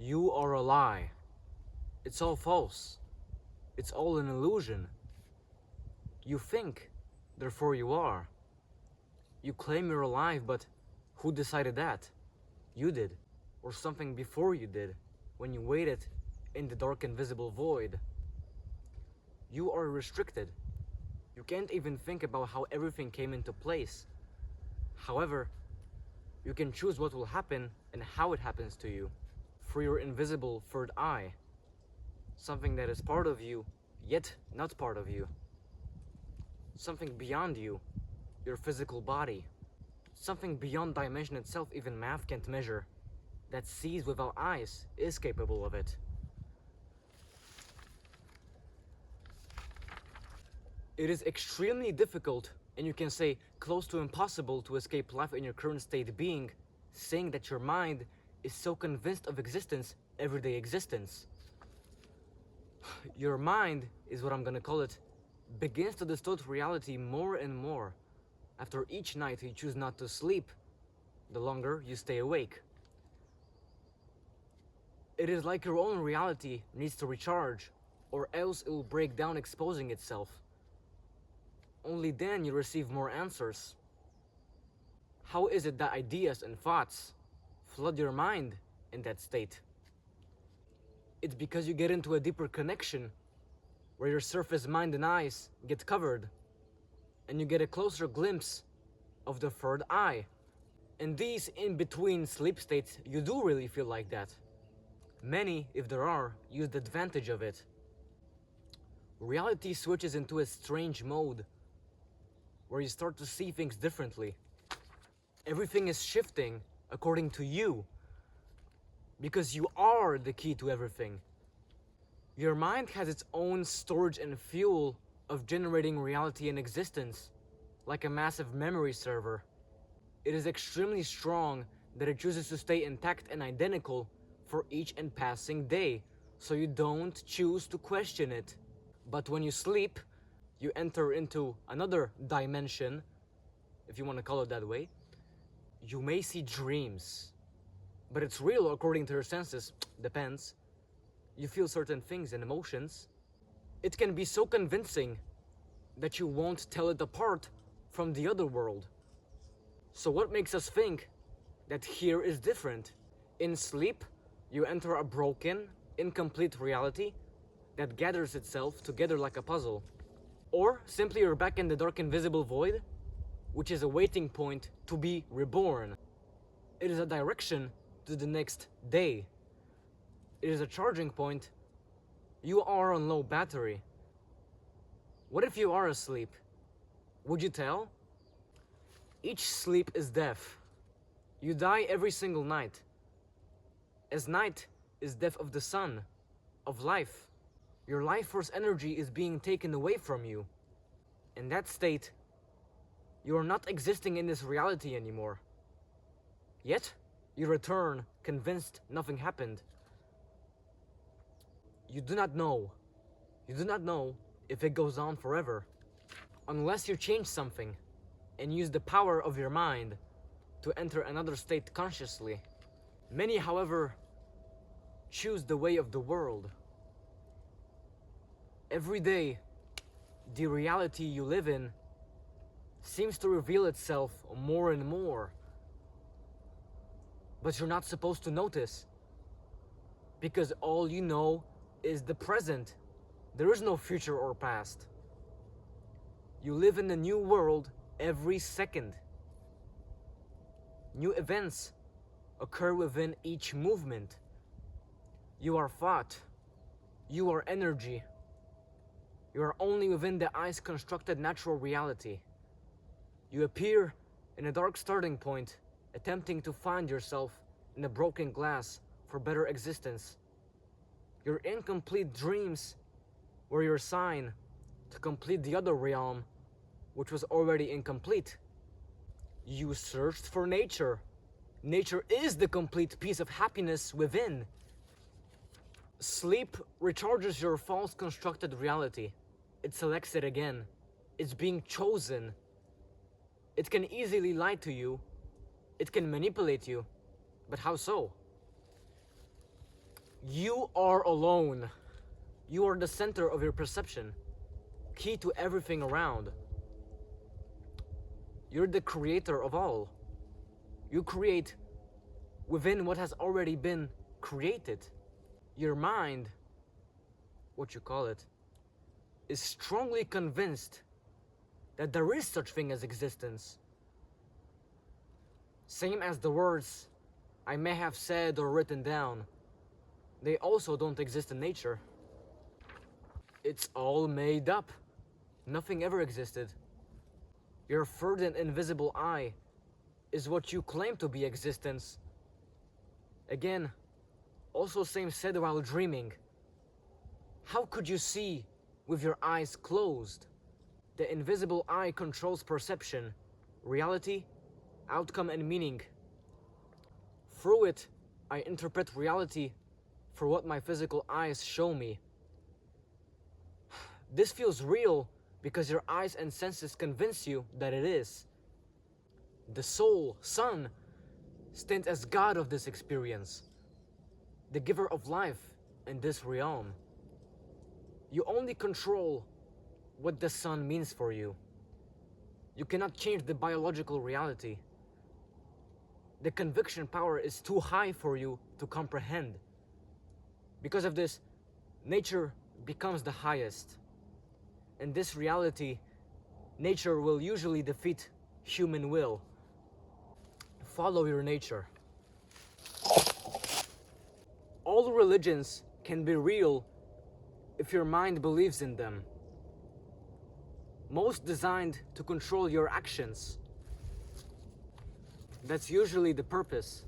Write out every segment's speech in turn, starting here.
You are a lie. It's all false. It's all an illusion. You think, therefore you are. You claim you're alive, but who decided that? You did, or something before you did, when you waited in the dark invisible void. You are restricted. You can't even think about how everything came into place. However, you can choose what will happen and how it happens to you through your invisible third eye. Something that is part of you, yet not part of you. Something beyond you, your physical body. Something beyond dimension itself even math can't measure. That sees without eyes is capable of it. It is extremely difficult, and you can say close to impossible, to escape life in your current state being, saying that your mind is so convinced of existence, everyday existence. Your mind is what I'm gonna call it, begins to distort reality more and more. After each night you choose not to sleep, the longer you stay awake. It is like your own reality needs to recharge, or else it will break down, exposing itself. Only then you receive more answers. How is it that ideas and thoughts flood your mind in that state? It's because you get into a deeper connection where your surface mind and eyes get covered, and you get a closer glimpse of the third eye. In these in-between sleep states, you do really feel like that. Many, if there are, use the advantage of it. Reality switches into a strange mode where you start to see things differently. Everything is shifting according to you, because you are the key to everything. Your mind has its own storage and fuel of generating reality and existence, like a massive memory server. It is extremely strong that it chooses to stay intact and identical for each and passing day, so you don't choose to question it. But when you sleep, you enter into another dimension, if you want to call it that way. You may see dreams, but it's real according to your senses, depends. You feel certain things and emotions. It can be so convincing that you won't tell it apart from the other world. So what makes us think that here is different? In sleep, you enter a broken, incomplete reality that gathers itself together like a puzzle. Or simply you're back in the dark invisible void, which is a waiting point to be reborn. It is a direction to the next day. It is a charging point. You are on low battery. What if you are asleep? Would you tell? Each sleep is death. You die every single night. As night is death of the sun, of life. Your life force energy is being taken away from you. In that state, you are not existing in this reality anymore. Yet, you return convinced nothing happened. You do not know. You do not know if it goes on forever. Unless you change something and use the power of your mind to enter another state consciously. Many, however, choose the way of the world. Every day, the reality you live in seems to reveal itself more and more. But you're not supposed to notice, because all you know is the present. There is no future or past. You live in a new world every second. New events occur within each movement. You are thought. You are energy. You are only within the eye's constructed natural reality. You appear in a dark starting point, attempting to find yourself in a broken glass for better existence. Your incomplete dreams were your sign to complete the other realm, which was already incomplete. You searched for nature. Nature is the complete piece of happiness within. Sleep recharges your false constructed reality. It selects it again. It's being chosen. It can easily lie to you. It can manipulate you. But how so? You are alone. You are the center of your perception, key to everything around. You're the creator of all. You create within what has already been created. Your mind, what you call it, is strongly convinced that there is such thing as existence. Same as the words I may have said or written down. They also don't exist in nature. It's all made up. Nothing ever existed. Your third and invisible eye is what you claim to be existence. Again, also same said while dreaming. How could you see with your eyes closed? The invisible eye controls perception, reality, outcome, and meaning. Through it, I interpret reality for what my physical eyes show me. This feels real because your eyes and senses convince you that it is. The soul, sun, stands as God of this experience, the giver of life in this realm. You only control what the sun means for you. You cannot change the biological reality. The conviction power is too high for you to comprehend. Because of this, nature becomes the highest. In this reality, nature will usually defeat human will. Follow your nature. All religions can be real if your mind believes in them. Most designed to control your actions. That's usually the purpose.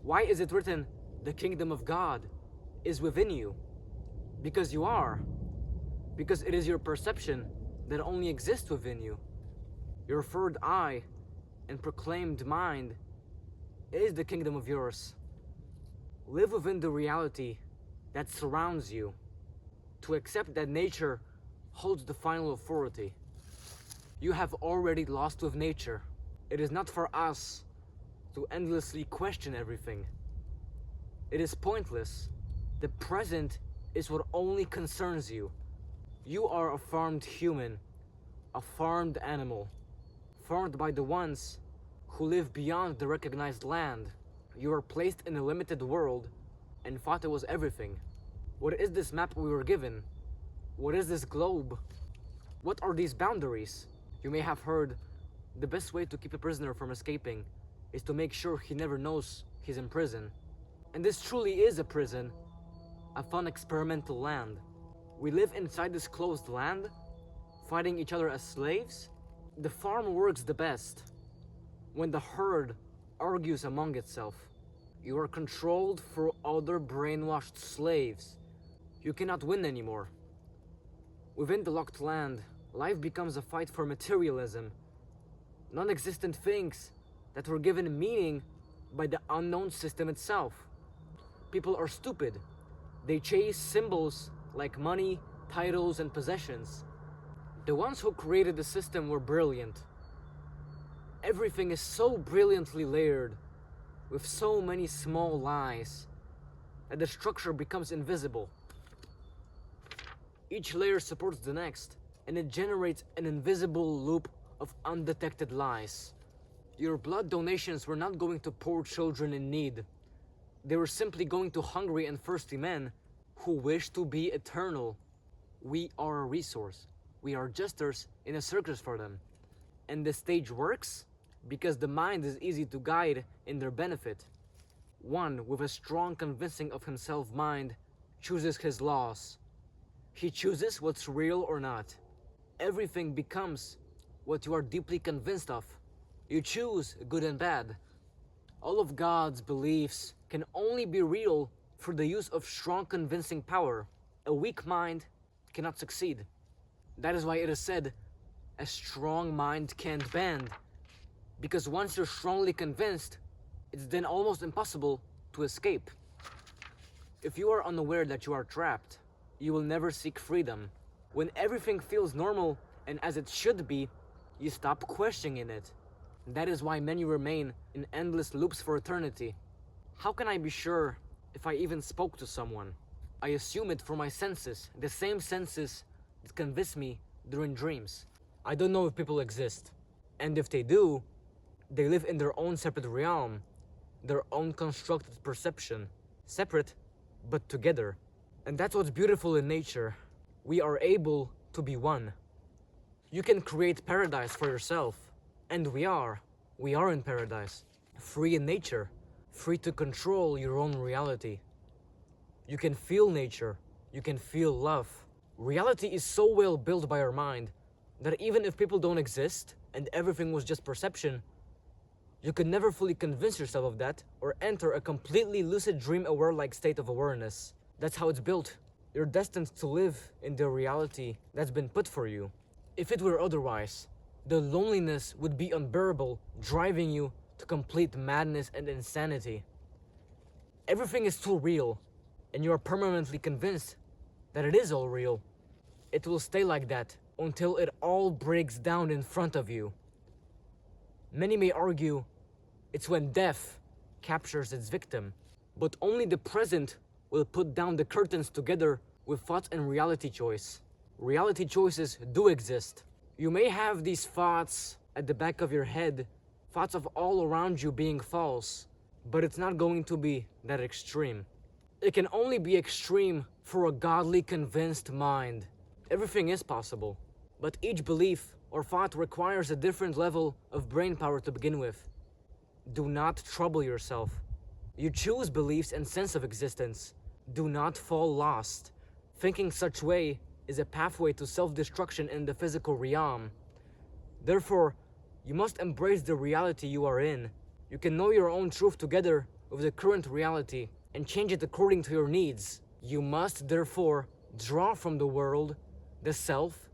Why is it written, the kingdom of God is within you? Because you are. Because it is your perception that only exists within you. Your third eye and proclaimed mind is the kingdom of yours. Live within the reality that surrounds you. To accept that nature holds the final authority. You have already lost with nature. It is not for us to endlessly question everything. It is pointless. The present is what only concerns you. You are a farmed human, a farmed animal, farmed by the ones who live beyond the recognized land. You are placed in a limited world and thought it was everything. What is this map we were given? What is this globe? What are these boundaries? You may have heard the best way to keep a prisoner from escaping is to make sure he never knows he's in prison. And this truly is a prison, a fun experimental land. We live inside this closed land, fighting each other as slaves. The farm works the best when the herd argues among itself. You are controlled through other brainwashed slaves. You cannot win anymore. Within the locked land, life becomes a fight for materialism. Non-existent things that were given meaning by the unknown system itself. People are stupid. They chase symbols like money, titles, and possessions. The ones who created the system were brilliant. Everything is so brilliantly layered, with so many small lies, that the structure becomes invisible. Each layer supports the next, and it generates an invisible loop of undetected lies. Your blood donations were not going to poor children in need. They were simply going to hungry and thirsty men who wish to be eternal. We are a resource. We are jesters in a circus for them. And the stage works because the mind is easy to guide in their benefit. One with a strong convincing of himself mind chooses his laws. He chooses what's real or not. Everything becomes what you are deeply convinced of. You choose good and bad. All of God's beliefs can only be real through the use of strong convincing power. A weak mind cannot succeed. That is why it is said, a strong mind can't bend. Because once you're strongly convinced, it's then almost impossible to escape. If you are unaware that you are trapped, you will never seek freedom. When everything feels normal and as it should be, you stop questioning it. That is why many remain in endless loops for eternity. How can I be sure if I even spoke to someone. I assume it from my senses, the same senses that convince me during dreams. I don't know if people exist. And if they do, they live in their own separate realm, their own constructed perception, separate but together. And that's what's beautiful in nature. We are able to be one. You can create paradise for yourself, and we are. We are in paradise, free in nature, free to control your own reality. You can feel nature, you can feel love. Reality is so well built by our mind that even if people don't exist and everything was just perception, you could never fully convince yourself of that or enter a completely lucid dream-aware-like state of awareness. That's how it's built. You're destined to live in the reality that's been put for you. If it were otherwise, the loneliness would be unbearable, driving you to complete madness and insanity. Everything is too real, and you are permanently convinced that it is all real. It will stay like that until it all breaks down in front of you. Many may argue it's when death captures its victim, but only the present will put down the curtains together with thought and reality choice. Reality choices do exist. You may have these thoughts at the back of your head, thoughts of all around you being false, but it's not going to be that extreme. It can only be extreme for a godly convinced mind. Everything is possible, but each belief or thought requires a different level of brain power to begin with. Do not trouble yourself. You choose beliefs and sense of existence. Do not fall lost. Thinking such way is a pathway to self-destruction in the physical realm. Therefore, you must embrace the reality you are in. You can know your own truth together with the current reality and change it according to your needs. You must therefore draw from the world, the self,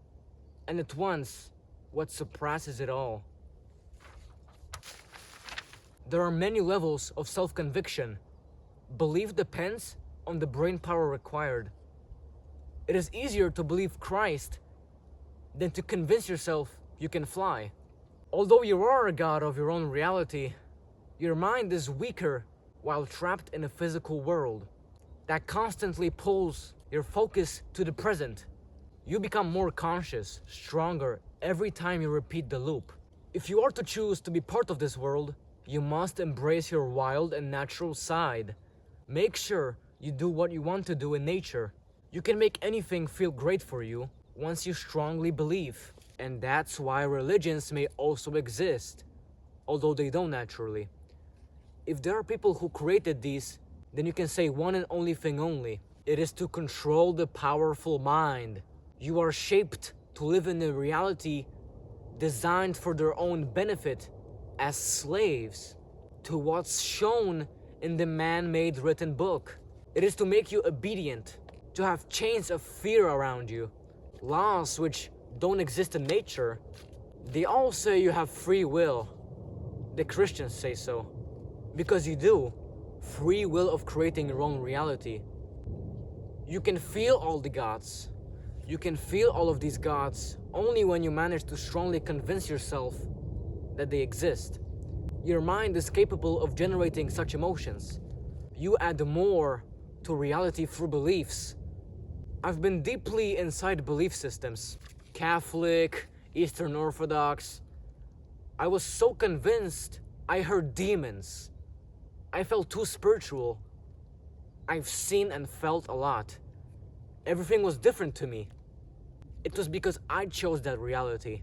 and at once what surpasses it all. There are many levels of self-conviction. Belief depends on the brain power required. It is easier to believe Christ than to convince yourself you can fly. Although you are a god of your own reality, your mind is weaker while trapped in a physical world that constantly pulls your focus to the present. You become more conscious, stronger every time you repeat the loop. If you are to choose to be part of this world, you must embrace your wild and natural side. Make sure you do what you want to do in nature. You can make anything feel great for you once you strongly believe. And that's why religions may also exist, although they don't naturally. If there are people who created these, then you can say one and only thing only. It is to control the powerful mind. You are shaped to live in a reality designed for their own benefit as slaves to what's shown in the man-made written book. It is to make you obedient, to have chains of fear around you, laws which don't exist in nature. They all say you have free will. The Christians say so. Because you do. Free will of creating your own reality. You can feel all the gods. You can feel all of these gods only when you manage to strongly convince yourself that they exist. Your mind is capable of generating such emotions. You add more to reality through beliefs. I've been deeply inside belief systems. Catholic, Eastern Orthodox. I was so convinced I heard demons. I felt too spiritual. I've seen and felt a lot. Everything was different to me. It was because I chose that reality.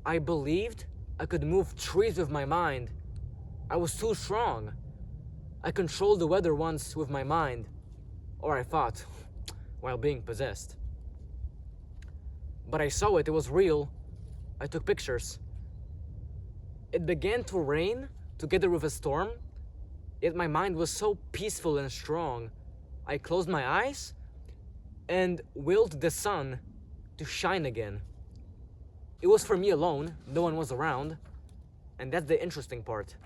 I believed I could move trees with my mind. I was too strong. I controlled the weather once with my mind, or I thought, while being possessed. But I saw it was real. I took pictures. It began to rain together with a storm, yet my mind was so peaceful and strong. I closed my eyes and willed the sun to shine again. It was for me alone, no one was around, and that's the interesting part.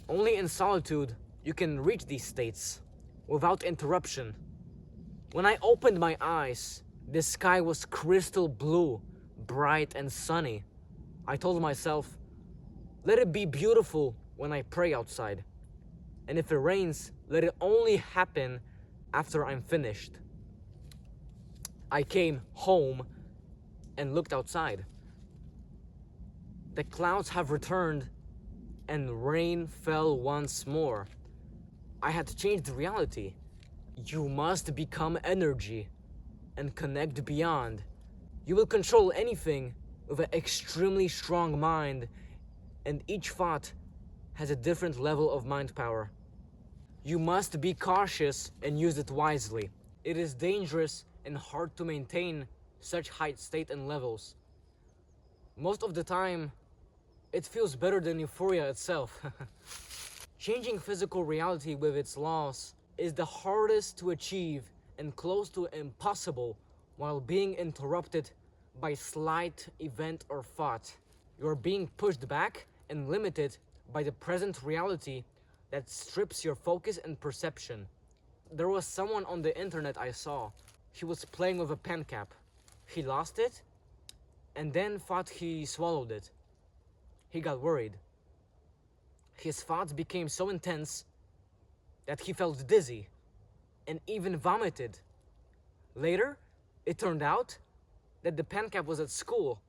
Only in solitude you can reach these states, without interruption. When I opened my eyes, the sky was crystal blue, bright and sunny. I told myself, let it be beautiful when I pray outside. And if it rains, let it only happen after I'm finished. I came home and looked outside. The clouds have returned and rain fell once more. I had to change the reality. You must become energy and connect beyond. You will control anything with an extremely strong mind, and each thought has a different level of mind power. You must be cautious and use it wisely. It is dangerous and hard to maintain such high state and levels. Most of the time, it feels better than euphoria itself. Changing physical reality with its laws is the hardest to achieve and close to impossible while being interrupted by slight event or thought. You are being pushed back and limited by the present reality that strips your focus and perception. There was someone on the internet I saw. He was playing with a pen cap. He lost it and then thought he swallowed it. He got worried. His thoughts became so intense that he felt dizzy and even vomited. Later, it turned out that the pen cap was at school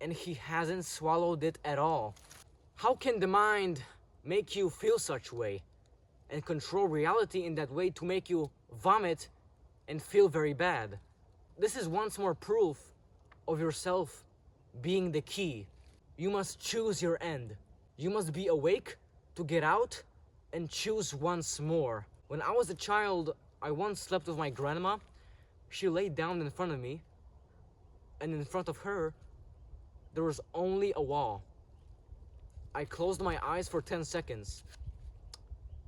and he hasn't swallowed it at all. How can the mind make you feel such way and control reality in that way to make you vomit and feel very bad? This is once more proof of yourself being the key. You must choose your end. You must be awake to get out and choose once more. When I was a child, I once slept with my grandma. She laid down in front of me, and in front of her, there was only a wall. I closed my eyes for 10 seconds,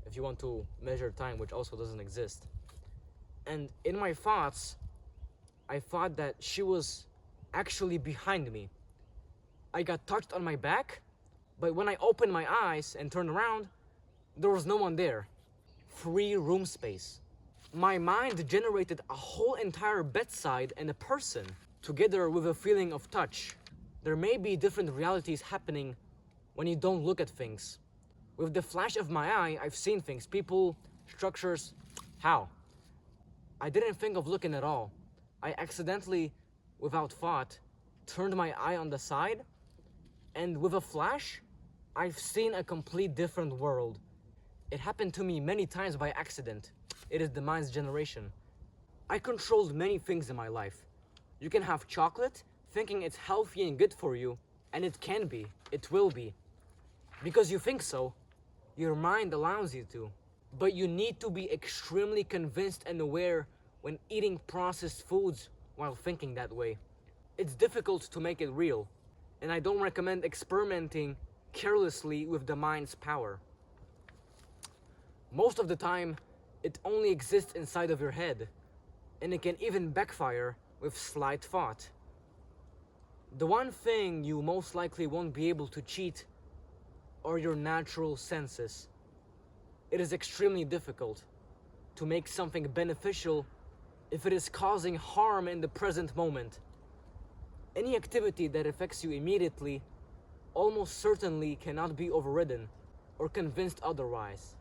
if you want to measure time, which also doesn't exist. And in my thoughts, I thought that she was actually behind me. I got touched on my back, but when I opened my eyes and turned around, there was no one there. Free room space. My mind generated a whole entire bedside and a person, together with a feeling of touch. There may be different realities happening when you don't look at things. With the flash of my eye, I've seen things, people, structures. How? I didn't think of looking at all. I accidentally, without thought, turned my eye on the side, and with a flash, I've seen a complete different world. It happened to me many times by accident. It is the mind's generation. I controlled many things in my life. You can have chocolate, thinking it's healthy and good for you, and it can be, it will be. Because you think so, your mind allows you to. But you need to be extremely convinced and aware when eating processed foods while thinking that way. It's difficult to make it real, and I don't recommend experimenting carelessly with the mind's power. Most of the time, it only exists inside of your head, and it can even backfire with slight thought. The one thing you most likely won't be able to cheat are your natural senses. It is extremely difficult to make something beneficial if it is causing harm in the present moment. Any activity that affects you immediately almost certainly cannot be overridden or convinced otherwise.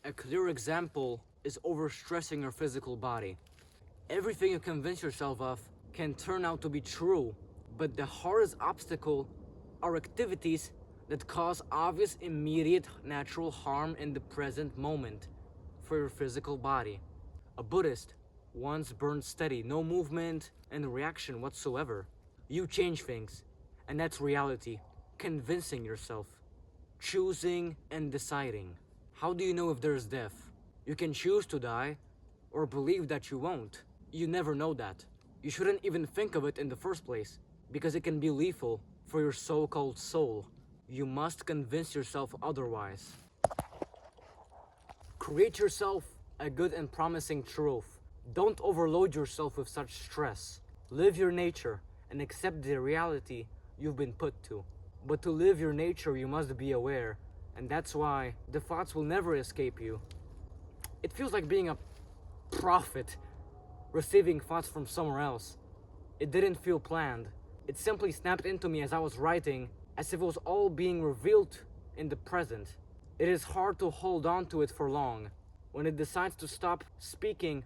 A clear example is overstressing your physical body. Everything you convince yourself of can turn out to be true, but the hardest obstacle are activities that cause obvious immediate natural harm in the present moment for your physical body. A Buddhist once burned steady, no movement and reaction whatsoever. You change things, and that's reality. Convincing yourself, choosing and deciding. How do you know if there's death? You can choose to die or believe that you won't. You never know that. You shouldn't even think of it in the first place because it can be lethal for your so-called soul. You must convince yourself otherwise. Create yourself a good and promising truth. Don't overload yourself with such stress. Live your nature and accept the reality you've been put to. But to live your nature, you must be aware, and that's why the thoughts will never escape you. It feels like being a prophet, receiving thoughts from somewhere else. It didn't feel planned. It simply snapped into me as I was writing, as if it was all being revealed in the present. It is hard to hold on to it for long. When it decides to stop speaking,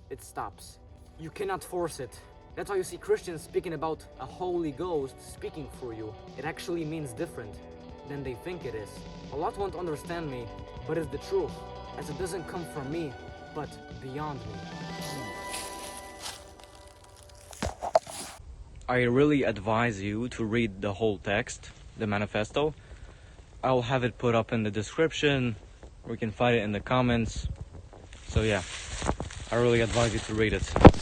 it stops. You cannot force it. That's why you see Christians speaking about a Holy Ghost speaking for you. It actually means different than they think it is. A lot won't understand me, but it's the truth, as it doesn't come from me, but beyond me. I really advise you to read the whole text, the manifesto. I'll have it put up in the description. We can find it in the comments. So yeah, I really advise you to read it.